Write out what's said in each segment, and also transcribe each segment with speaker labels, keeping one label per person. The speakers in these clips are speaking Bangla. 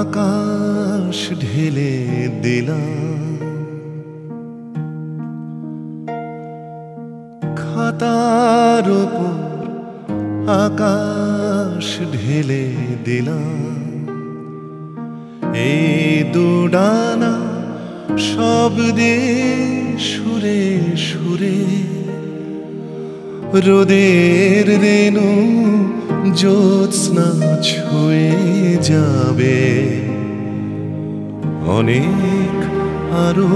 Speaker 1: আকাশ ঢেলে দিলাম, খাতার উপর আকাশ ঢেলে দিলাম। এই দুডানা শব্দে সুরে সুরে রোদের রেণু জ্যোৎস্না ছুঁয়ে যাবে অনেক, আরো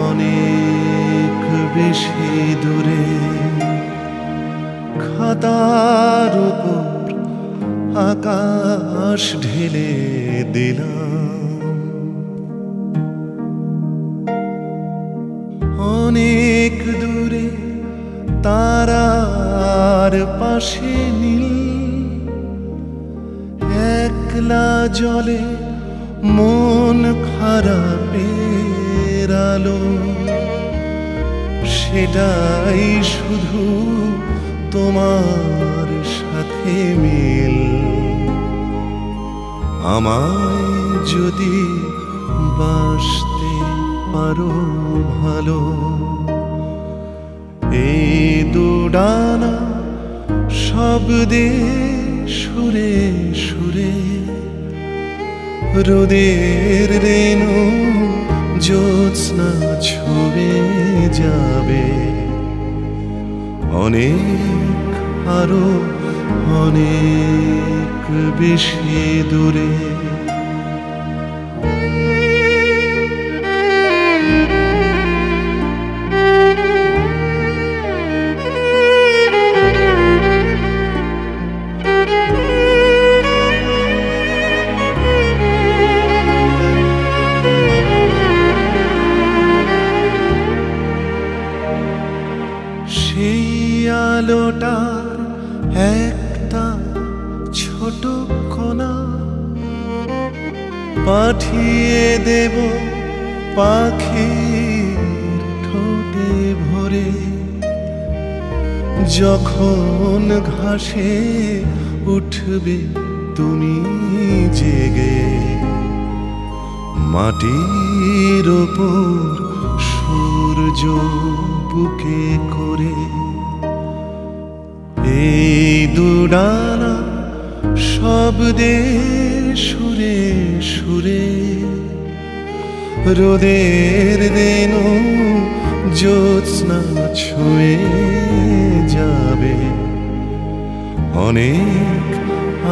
Speaker 1: অনেক বেশি দূরে। খাতার উপর আকাশ ঢেলে দিলাম, অনেক দূরে তারার পাশে নীল, একলা জলে মন খারাপের আলো। সেটাই শুধু তোমার সাথে মিল। আমায় যদি বাসতে পারো ভালো, এই দুডানা শব্দে সুরে সুরে রোদের রেণু জ্যোৎস্না ছুঁয়ে যাবে অনেক, আরো অনেক বেশি দূরে। সেই আলোটার একটা ছোট কণা পাঠিয়ে দেব পাখির ঠোঁটে ভরে। যখন ঘাসে উঠবে তুমি জেগে, মাটির ওপর সূর্য বুকে করে। এই দুডানা শব্দে সুরে সুরে রোদের রেণু জ্যোৎস্না ছুঁয়ে যাবে অনেক,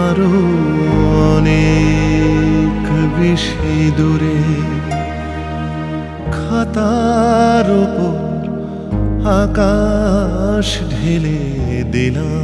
Speaker 1: আরো অনেক বেশি দূরে। খাতার উপর আকাশ ঢেলে দিলাম,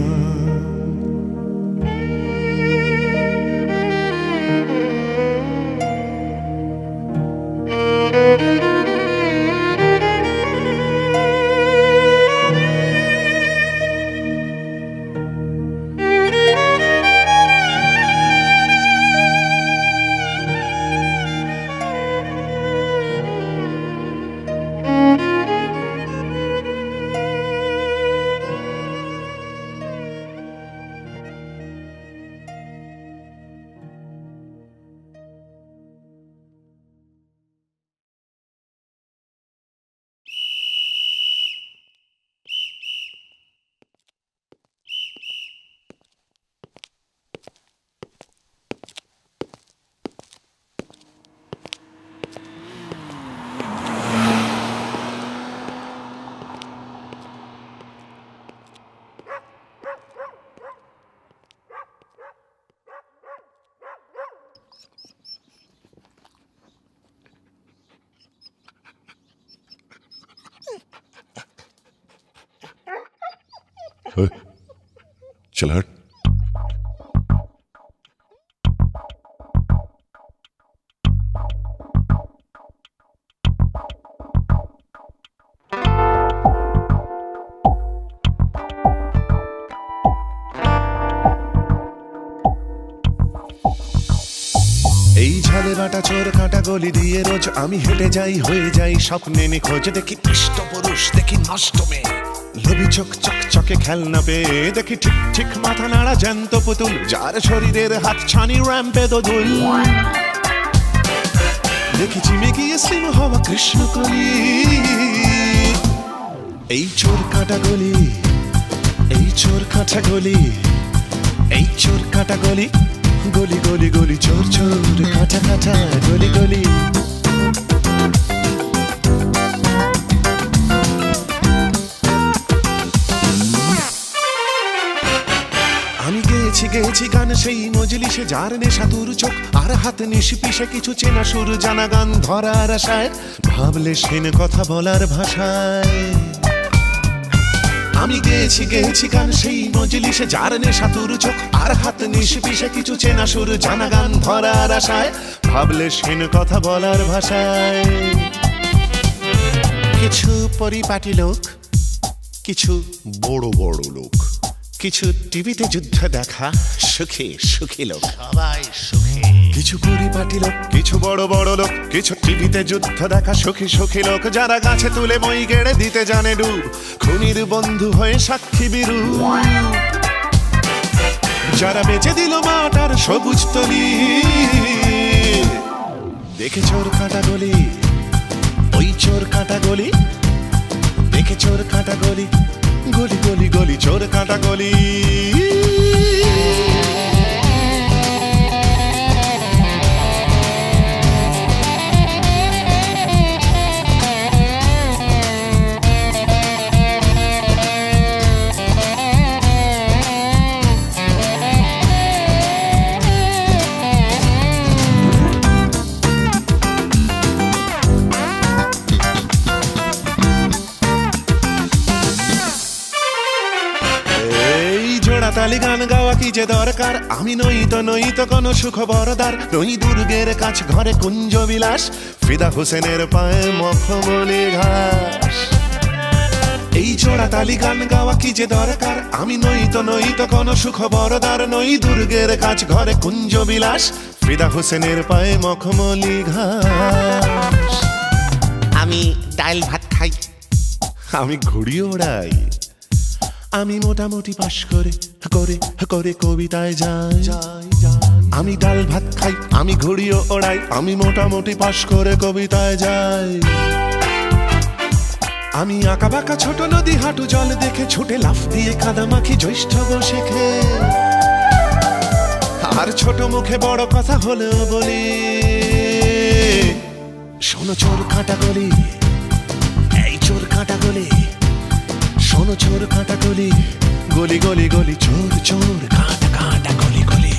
Speaker 2: चल हट।
Speaker 1: এই ঝালে বাটা চোর কাঁটা গলি দিয়ে রোজ আমি হেঁটে যাই, হয়ে যাই স্বপ্নে নিখোঁজ। দেখি ইষ্ট পুরুষ, দেখি নষ্ট মেয়ে, লোভী চোখ চকচকে খেলনা পেয়ে। দেখি ঠিক ঠিক মাথা নাড়া জ্যান্ত পুতুল, যার শরীরের হাত ছানি র্যাম্পে দোদুল। দেখি জিমে গিয়ে স্লিম হওয়া কৃষ্ণকলি। এই চোর কাটা গলি, এই চোর কাটা গলি, এই চোর কাটা গলি, গলি গলি গলি চোর চোর কাটা কাটা গলি গলি। আমি গেয়েছি গেয়েছি গান সেই মজলিসে যার নেশা তোর চোখ আর হাত নিশি পিষে কিছু চেনা সুর জানা গান ধরার আশায় ভাবলে সেন কথা বলার ভাষায়। আমি গেয়েছি গেয়েছি গান সেই মজলিসে যার নেশা তোর চোখ আর হাত নিশি পিষে কিছু চেনা সুর জানা গান ধরার আশায় ভাবলে সেন কথা বলার ভাষায়। কিছু পরিপাটি লোক, কিছু বড় বড় লোক, কিছু টিভিতে যুদ্ধ দেখা সুখী সুখী লোক, সবাই সুখী। কিছু পরিপাটি লোক, কিছু বড় বড় লোক, কিছু টিভিতে যুদ্ধ দেখা সুখী সুখী লোক, যারা গাছে তুলে মই গেড়ে দিতে জানে ডুব, খুনির বন্ধু হয়ে সাক্ষী বিরু, যারা বেঁচে দিল মাটার সবুজ তলি। দেখে চোর কাটা গলি, ওই চোর কাটা গলি, দেখে চোর কাটা গলি, গলি গলি গলি চোর কাটা গলি। তালি গান গাওয়া কি যে দরকার, আমি নই তো কোনো সুখ বরদার, নই দুর্গের কাছ ঘরে কুঞ্জ বিলাস, ফিদা হোসেনের পায়ে মখমলি ঘাস। এই জোড়া তালি গান গাওয়া কি যে দরকার, আমি নই তো কোনো সুখ বরদার, নই দুর্গের কাছ ঘরে কুঞ্জ বিলাস, ফিদা হোসেনের পায়ে মখমলি ঘাস। আমি ডাল ভাত খাই, আমি ঘুড়ি ওড়াই, আমি মোটামুটি পাশ করে করে করে কবিতায় যাই। আমি ডাল ভাত খাই, আমি ঘুড়িও ওড়াই, আমি মোটামুটি পাশ করে কবিতায় যাই। আমি আঁকা বাঁকা ছোট নদী হাঁটু জল দেখে ছুটে লাফ দিয়ে কাদা মাখি জ্যৈষ্ঠ শেখে, আর ছোট মুখে বড় কথা হলেও বলি, শোনো চোর কাটা গলি, এই চোর কাটা গলি, শোনো চোর কাটা গলি, গলি গলি গলি চোর চোর কাটা কাটা গলি গলি।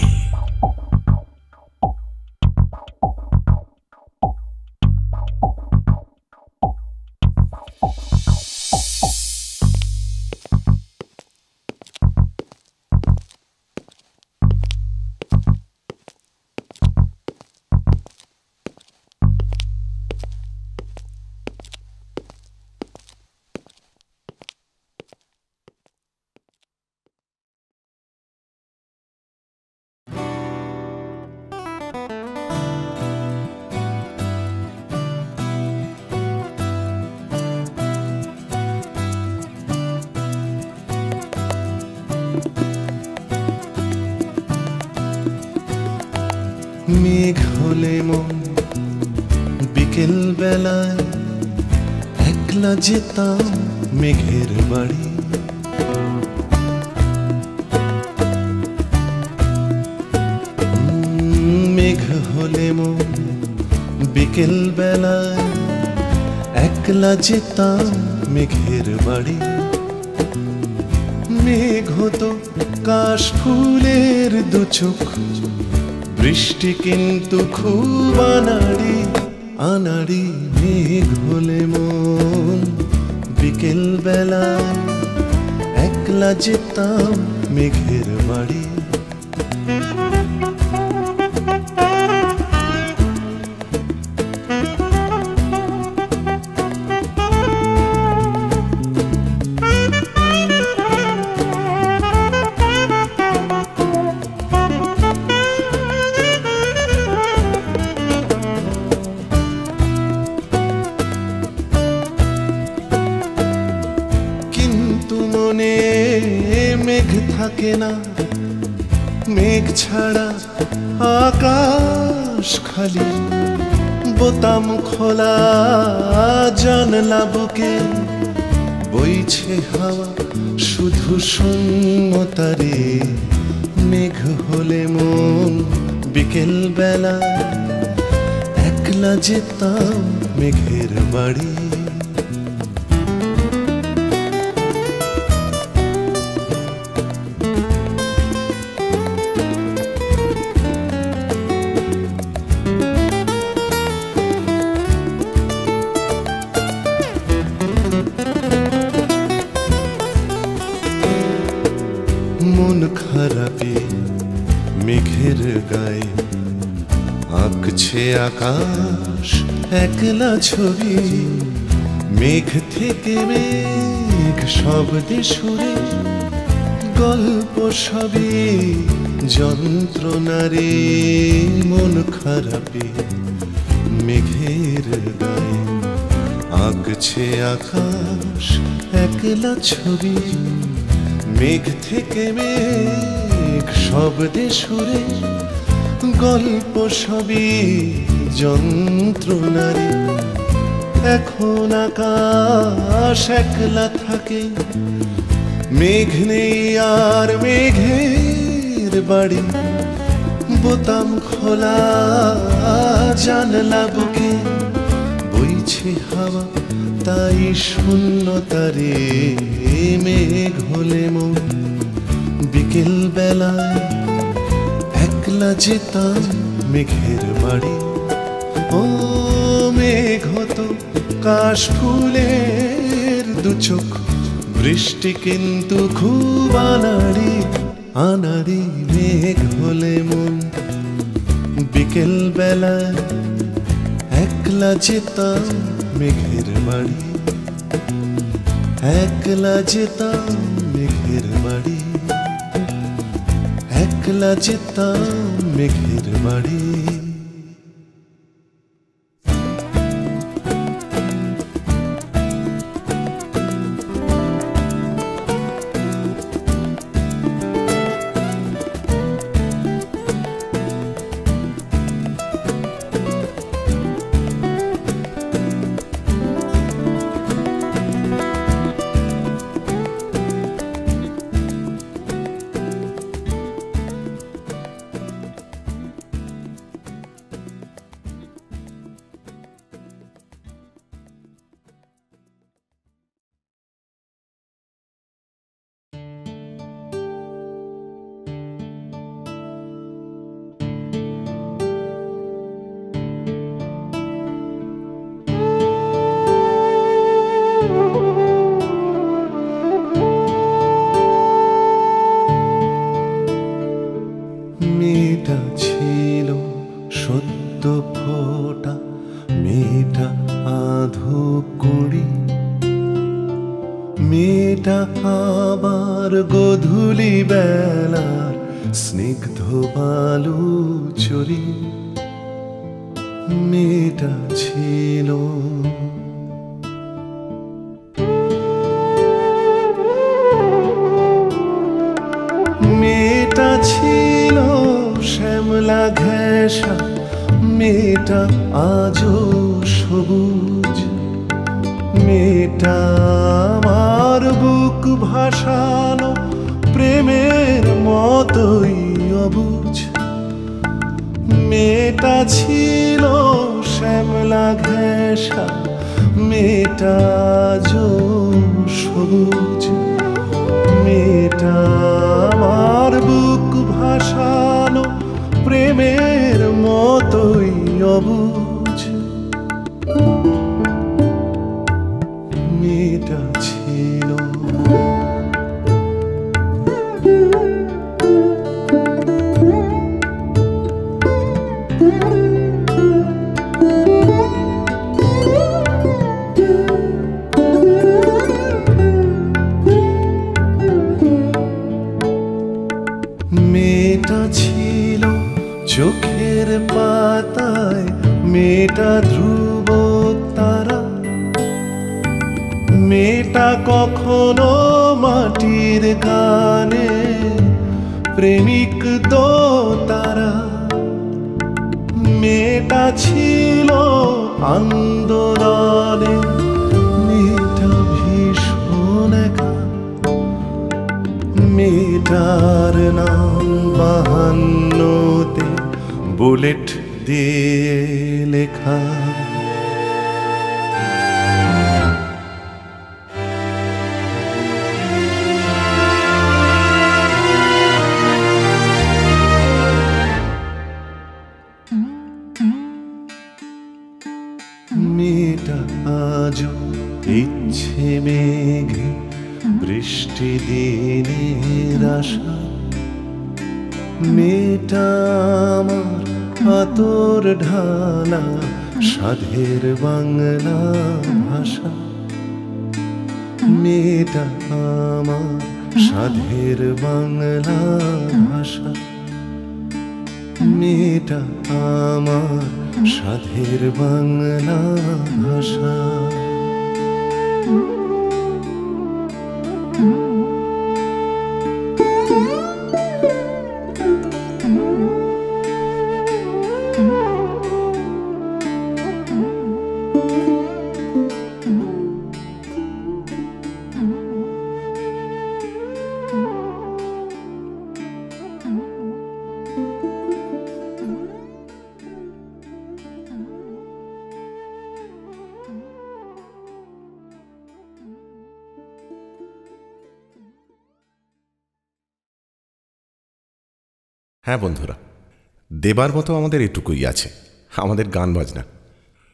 Speaker 1: মেঘ হলে মন বিকেল বেলায় একলা যেতাম মেঘের বাড়ি, মেঘ হলে মন বিকেল বেলায় একলা যেতাম মেঘের বাড়ি। মেঘ হতো কাশ ফুলের দু চোখ, বৃষ্টি কিন্তু খুব আনাড়ি আনাড়ি। মেঘ হলে মন বিকেল বেলায় একলা যেতাম মেঘের বাড়ি। মেঘ থাকে না, মেঘ ছাড়া আকাশ খালি, বোতাম খোলা জানলা বুকে বইছে হাওয়া শুধু শূন্যতারে মেঘ হলে মন বিকেল বেলা একলা যেতাম মেঘের বাড়ি মন খারাপি মেঘের গায়ে আঁকছে আকাশ একলা ছবি মেঘ থেকে মেঘ শব্দে সুরে গল্প সবই যন্ত্রণারে মন খারাপি মেঘের গায়ে আঁকছে আকাশ একলা ছবি মেঘ থেকে মেঘ শব্দে সুরে গল্প সবই যন্ত্রণারে এখন আকাশ একলা থাকে মেঘ নেই আর মেঘের বাড়ি বোতাম খোলা জানলা বুকে বইছে হাওয়া তাই শূন্যতারে মেঘ হলে মন বিকেল বেলায় একলা যেতাম মেঘের বাড়ি ও মেঘ হতো কাশ ফুলের দু চোখ বৃষ্টি কিন্তু খুব আনাড়ি আনাড়ি মেঘ হলে মন বিকেল বেলায় একলা যেতাম মেঘের বাড়ি একলা যেতাম মেঘের বাড়ি একলা যেতাম মেঘের বাড়ি মেয়েটা ছিল সদ্য ফোটা মেয়েটা আধো কুড়ি মেয়েটা আবার গোধূলি বেলার স্নিগ্ধ বালু চুরি মেয়েটা ছিল মেয়েটা ছিল শ্যামলা ঘেঁষা মেয়েটা আজও সবুজ মেয়েটা আমার বুক ভাসানো প্রেমের মতোই অবুঝ মেয়েটা ছিল শ্যামলা ঘেঁষা মেয়েটা আজও সবুজ মেয়েটা আমার বুক ভাসানো প্রেমের মতোই অবুঝ মেয়েটা ছিল মেয়েটা ছিল চোখের পাতায় মেয়েটা ধ্রুব তারা মেয়েটা কখনো মাটির গানে প্রেমিক দো তারা মেয়েটা ছিল আন্দোলনে মেয়েটা ভীষণ একা, মেয়েটার নাম 52তে বুলেট দিয়ে লেখা। মেয়েটা আজও ইচ্ছে মেঘে বৃষ্টি দিনের আশা, মেয়েটা আমার আতর ঢালা সাধের বাংলা ভাষা, মেয়েটা আমার সাধের বাংলা ভাষা, মেয়েটা আমার সাধের বাংলা ভাষা।
Speaker 3: হ্যাঁ বন্ধুরা, দেবার মতো আমাদের এটুকুই আছে, আমাদের গান বাজনা।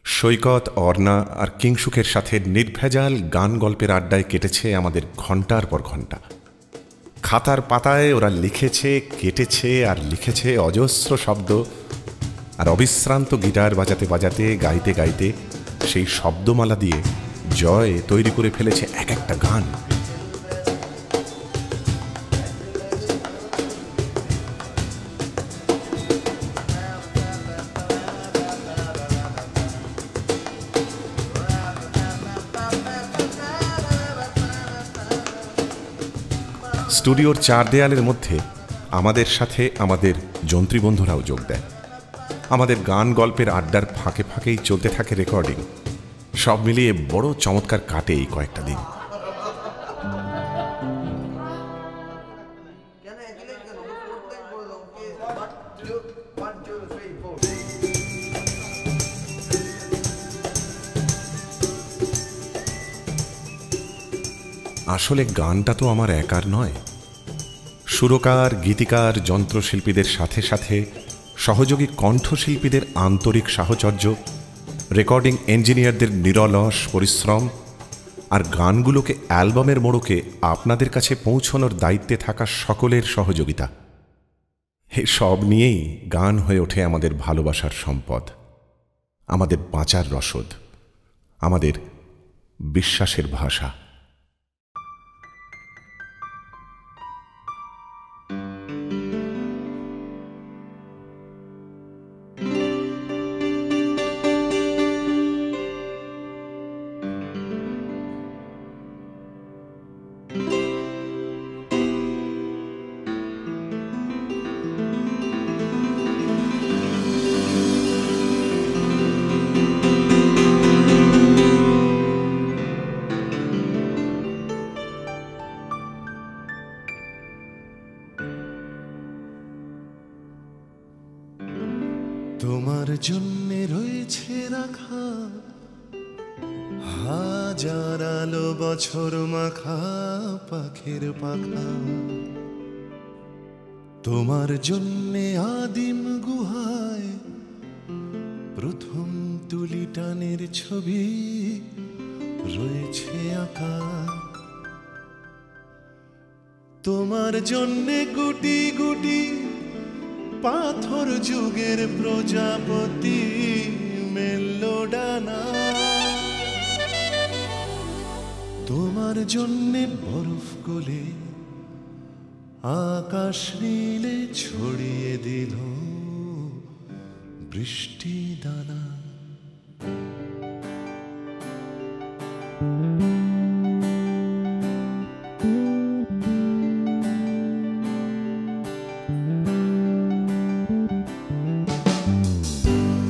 Speaker 3: সৈকত, অর্ণা আর কিংসুকের সাথে নির্ভেজাল গান গল্পের আড্ডায় কেটেছে আমাদের ঘন্টার পর ঘন্টা। খাতার পাতায় ওরা লিখেছে, কেটেছে আর লিখেছে অজস্র শব্দ, আর অবিশ্রান্ত গিটার বাজাতে বাজাতে, গাইতে গাইতে সেই শব্দমালা দিয়ে জয় তৈরি করে ফেলেছে এক একটা গান। স্টুডিওর 4 দেয়ালের মধ্যে আমাদের সাথে আমাদের যন্ত্রী বন্ধুরাও যোগ দেয়। আমাদের গান গল্পের আড্ডার ফাঁকে ফাঁকেই চলতে থাকে রেকর্ডিং। সব মিলিয়ে বড় চমৎকার কাটে এই কয়েকটা দিন। আসলে গানটা তো আমার একার নয়। সুরকার, গীতিকার, যন্ত্রশিল্পীদের সাথে সাথে সহযোগী কণ্ঠশিল্পীদের আন্তরিক সাহচর্য, রেকর্ডিং ইঞ্জিনিয়ারদের নিরলস পরিশ্রম আর গানগুলোকে অ্যালবামের মোড়কে আপনাদের কাছে পৌঁছানোর দায়িত্বে থাকা সকলের সহযোগিতা, এই সব নিয়েই গান হয়ে ওঠে আমাদের ভালোবাসার সম্পদ, আমাদের বাঁচার রসদ, আমাদের বিশ্বাসের ভাষা।
Speaker 1: তোমার জন্যে রয়েছে রাখা হাজার আলো বছর মাখা পাখির পাখা, তোমার জন্যে আদিম গুহায় প্রথম তুলি টানের ছবি রয়েছে আঁকা, তোমার জন্যে গুটি গুটি পাথর যুগের প্রজাপতি মেললো ডানা, তোমার জন্যে বরফ গলে আকাশ নীলে ছড়িয়ে দিল বৃষ্টি দানা।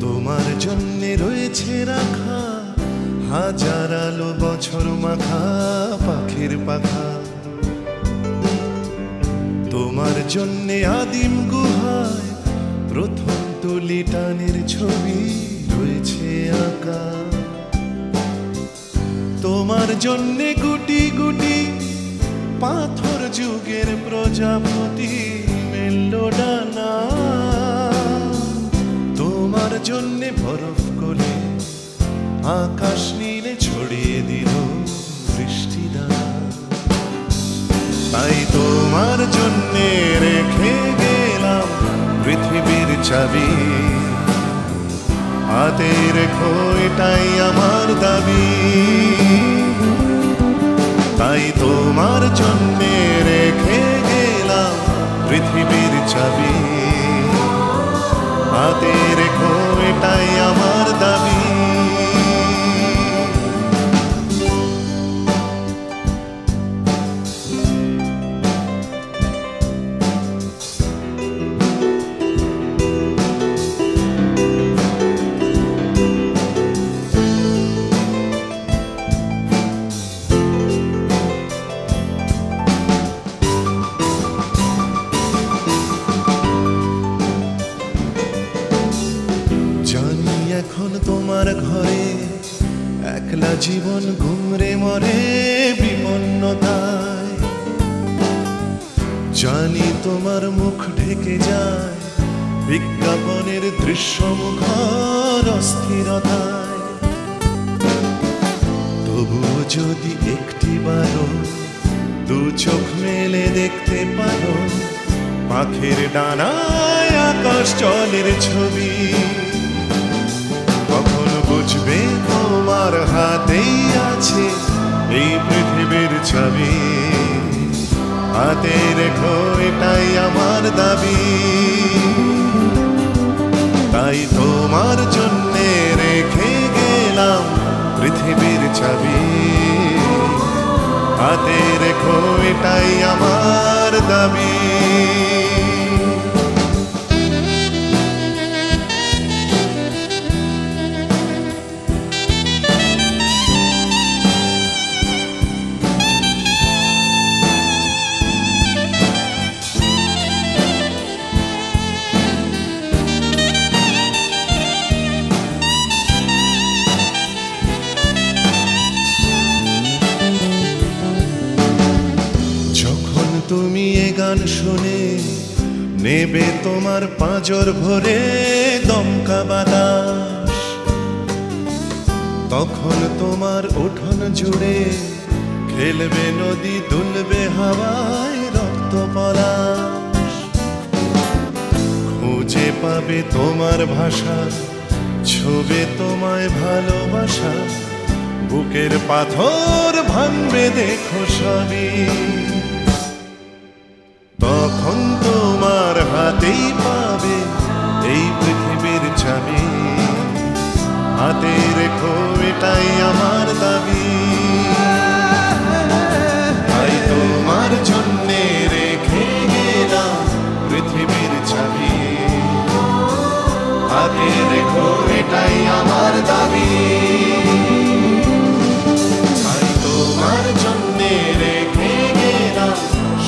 Speaker 1: তোমার জন্যে রয়েছে রাখা হাজার আলো বছর মাখা পাখির পাখা। তোমার জন্যে আদিম গুহায় প্রথম তুলি টানের ছবি রয়েছে আঁকা। তোমার জন্যে গুটি গুটি পাথর যুগের প্রজাপতি মেলল ডানা। তোমার জন্যে বরফ কোলে আকাশ নীলে ছড়িয়ে দিল বৃষ্টি দানা। তাই তোমার জন্যে রেখে গেলাম পৃথিবীর চাবি, হাতে রেখো এটাই আমার দাবি। তাই তোমার জন্যে রেখে গেলাম পৃথিবীর চাবি, হাতে রেখো এটাই আমার দাবি। এখন তোমার ঘরে একলা জীবন ঘুমরে মরে বিপন্নতায়। জানি তোমার মুখ ঢেকে যায় বিজ্ঞাপনের দৃশ্য মুখর অস্থিরতায়। তবুও যদি একটিবারও দু চোখ মেলে দেখতে পারো পাখির ডানায় আকাশ জলের ছবি, তখন বুঝবে তোমার হাতেই আছে এই পৃথিবীর ছবি, হাতে রেখো এটাই আমার দাবি। তাই তোমার জন্যে রেখে গেলাম পৃথিবীর ছবি, হাতে রেখো এটাই আমার দাবি। তুমি এ গান শুনে নেবে তোমার পাঁজর ভরে দমকা বাতাস, তখন তোমার উঠোন জুড়ে খেলবে নদী দুলবে হাওয়ায় রক্ত পলাশ। খুঁজে পাবে তোমার ভাষা ছবে তোমায় ভালোবাসা, বুকের পাথর ভাঙবে দেখো সবই। তখন তোমার হাতেই পাবে এই পৃথিবীর চাবি, হাতে রেখো এটাই আমার দাবি। তাই তোমার জন্যে রেখে গেলাম পৃথিবীর চাবি, হাতে রেখো এটাই আমার দাবি। তাই তোমার জন্যে রেখে গেলাম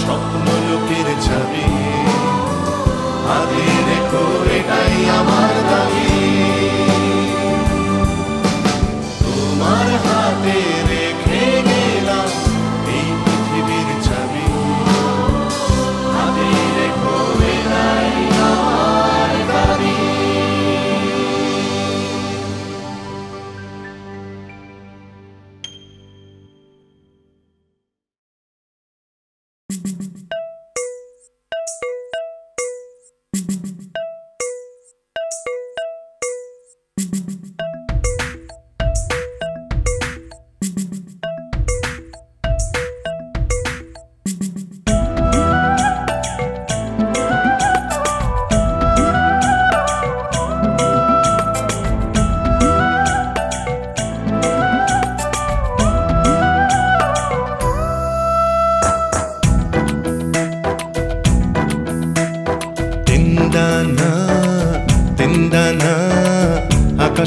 Speaker 1: স্বপ্ন লোকের চাবি, হাতে রেখো এটাই আমার দাবি। তোমার হাতে রেখে গেলাম এই পৃথিবীর চাবি, হাতে রেখো এটাই আমার দাবি।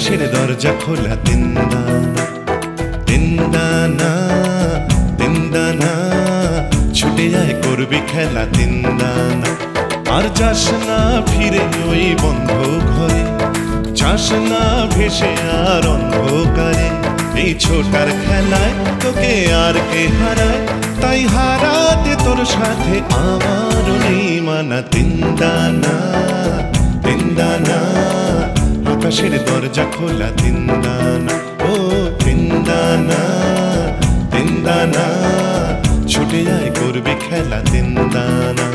Speaker 1: আকাশের দরজা খোলা তিনদানা তিনদানা তিনদানা ছুটে যায় করবি খেলা তিনদানা আর যাস না ফিরে ওই বন্ধ ঘরে যাস না ভেসে আর অন্ধকারে এই ছোটার খেলায় তোকে আর কে হারায় তাই হারাতে তোর সাথে আমার নেই মানা তিনদানা তিনদানা আকাশের দরজা খোলা তিনদানা ও তিনদানা তিনদানা ছুটে যায় করবি খেলা তিনদানা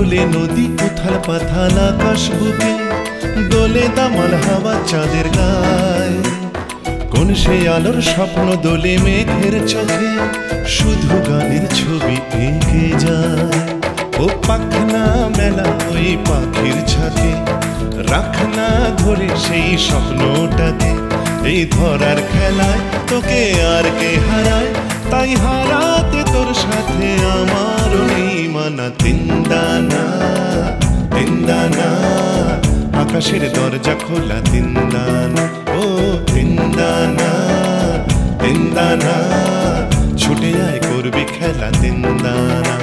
Speaker 1: দোলে নদী উথাল পাথাল আকাশ বুকে দোলে দামাল হাওয়া চাঁদের গায় কোন সে আলোর স্বপ্ন দোলে মেঘের চোখে শুধু গানের ছবি এঁকে যায় ও পাখনা মেলা ওই পাখির ছাকে রাখনা ধরে সেই স্বপ্নটাকে এই ধরার খেলায় তোকে আর কে হারায় তাই হারাতে তোর সাথে আমার নেই মানা তিনদানা তিনদানা আকাশের দরজা খোলা তিনদানা ও তিনদানা তিনদানা ছুটে যায় করবি খেলা তিনদানা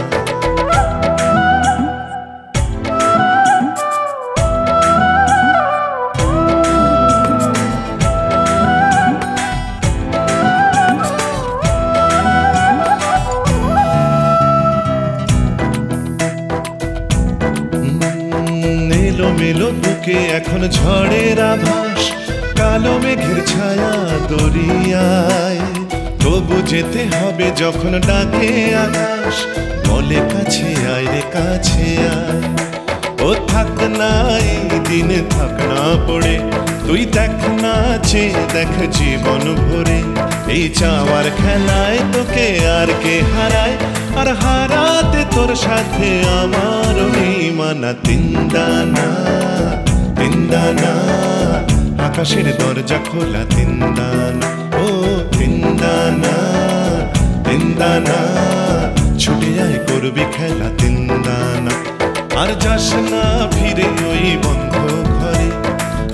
Speaker 1: মেলো বুকে এখন ঝড়ের আভাস কালো মেঘের ছায়া দরিয়ায় তবু যেতে হবে যখন ডাকে আকাশ বলে কাছে আয় রে কাছে আয় ও থাক না এই দিন থাক না পড়ে তুই দেখ না চেয়ে দেখ জীবন ভরে এই চাওয়ার খেলায় তোকে আর কে হারায় আর হারাতে তোর সাথে আমার নেই মানা তিনদানা তিনদানা আকাশের দরজা খোলা তিনদানা ও তিনদানা তিনদানা ছুটে যায় করবি খেলা তিনদানা আর যাস না ফিরে ওই বন্ধ ঘরে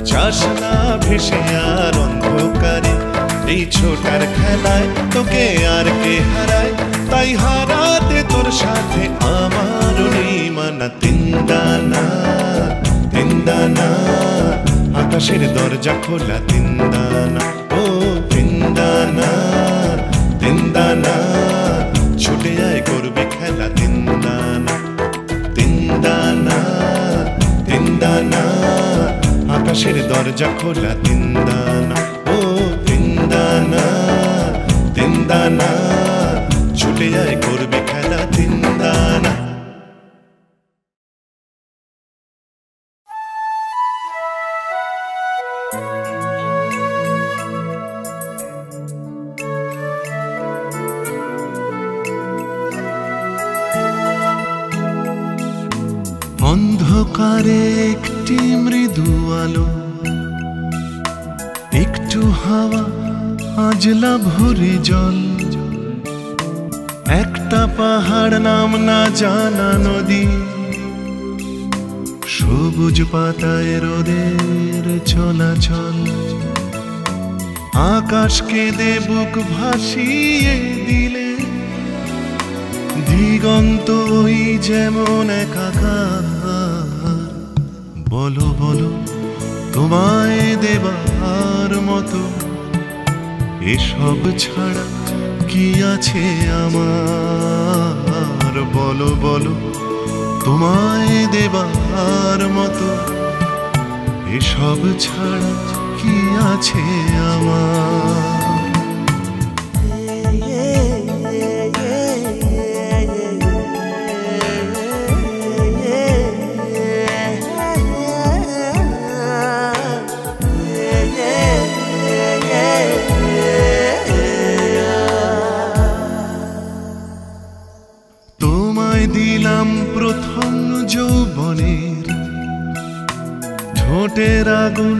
Speaker 1: যাস না ভেসে আর অন্ধকারে এই ছোটার খেলায় তোকে আর কে হারায় তাই হারাতে তোর সাথে আমার নেই মানা তিনদানা তিনদানা আকাশের দরজা খোলা তিনদানা ও তিনদানা তিনদানা ছুটে যায় করবি খেলা তিনদানা তিনদানা তিনদানা আকাশের দরজা খোলা তিনদানা ও তিনদানা তিনদানা ছুটে যায় করবে খেলা তিনদানা অন্ধকারে একটি মৃদু আলো একটু হাওয়া আজলা ভরে জল একটা পাহাড় নাম না জানা নদী সবুজ পাতায় রোদের চলাচল আকাশকে দে বুক ভাসিয়ে দিলে দিগন্ত ওই যেমন একাকার বলো বলো তোমায় দেবার মতো এসব ছাড়া কি আছে আমার বলো বলো তোমায় দেবার মতো এসব ছাড়া কি আছে আমার ঠোঁটের আগুন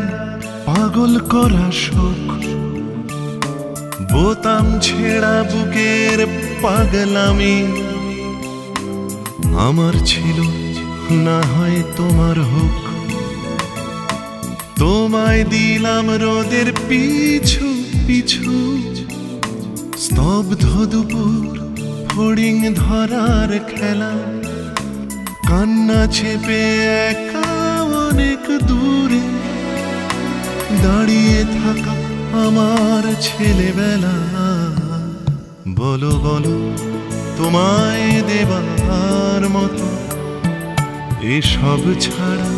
Speaker 1: পাগল করা শোক, বোতাম ছেঁড়া বুকের পাগলামি আমার ছিল, না হয় তোমার হোক। তোমায় দিলাম রোদের পিছু পিছু, স্তব্ধ দুপুর ফড়িং ধরার খেলা, কান্না চেপে একা অনেক দূরে দাঁড়িয়ে থাকা আমার ছেলেবেলা। বলো বলো তোমায় দেবার মতো এসব ছাড়া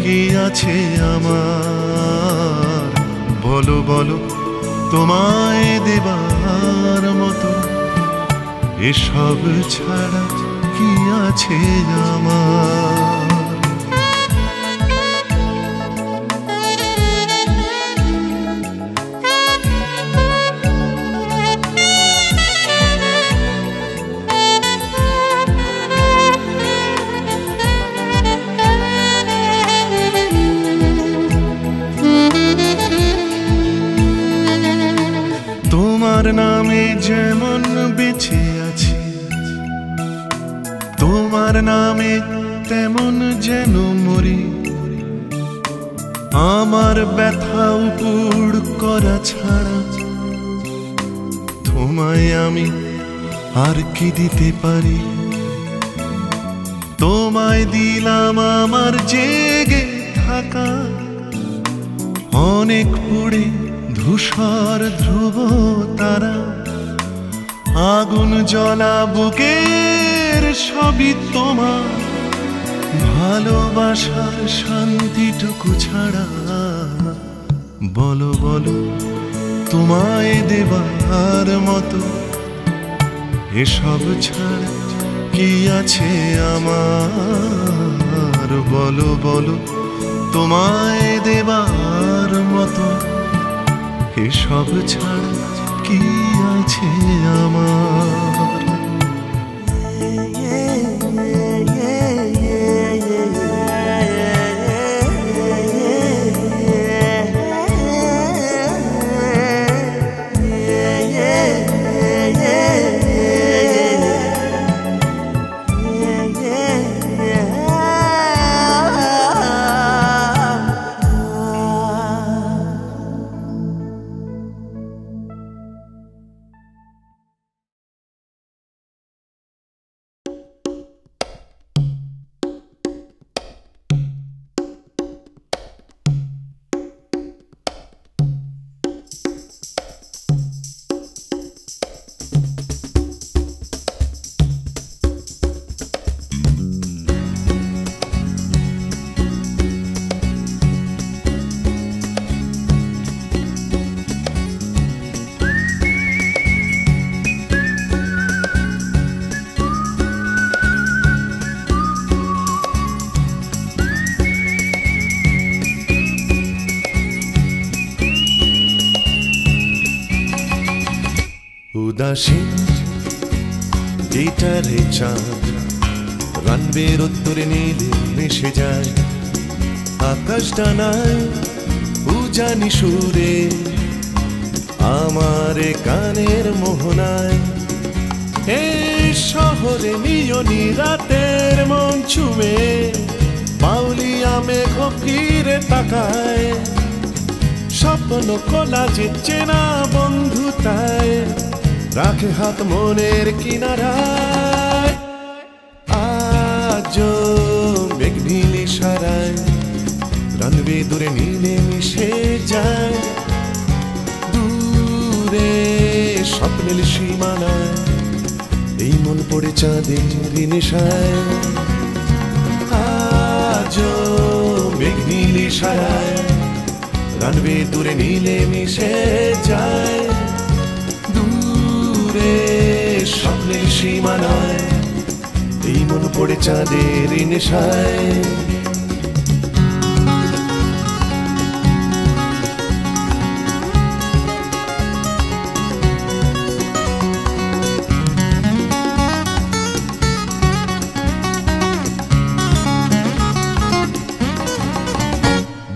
Speaker 1: কি আছে আমার? বলো বলো তোমায় দেবার মতো এসব ছাড়া কি আছে আমার? তোমার নামে যেমন বেঁচে আছি, তোমার নামে তেমন যেন মরি। আমার ব্যথা উপুড় করা ছাড়া তোমায় আমি আর কি দিতে পারি? তোমায় দিলাম আমার জেগে থাকা অনেক পুড়ে ধূসর ধ্রুব তারা, আগুন জ্বলা বুকের সবই তোমার, ভালোবাসার শান্তিটুকু ছাড়া। বলো বলো তোমায় দেবার মতো এসব ছাড়া কি আছে আমার? বলো বলো তোমায় দেবার মতো এসব ছাড়া কি আছে আমার? উদাসীন গিটারে চাঁদ রানবের উত্তরে নীলে মিশে যায়, আকাশ ডানায় উজানি সুরে আমার কানের মোহনায়। এই শহরে নিয়নি রাতের মন ছুঁয়ে বাউলিয়া মেঘ ফিরে তাকায়, স্বপ্ন খোলা যে চেনা বন্ধুতায় রাখে হাত মনের কিনারায়। আজ মেঘ নীলে সারায় রানবে দূরে নীলে মিশে যায়, দূরে স্বপ্নের সীমানায় এই মন পড়ে চাঁদের নেশায়। আজ মেঘ নীলে সারায় রানবে দূরে নীলে মিশে যায়, দূরে স্বপ্নের সীমানায় এই মন পড়ে চাঁদের নেশায়।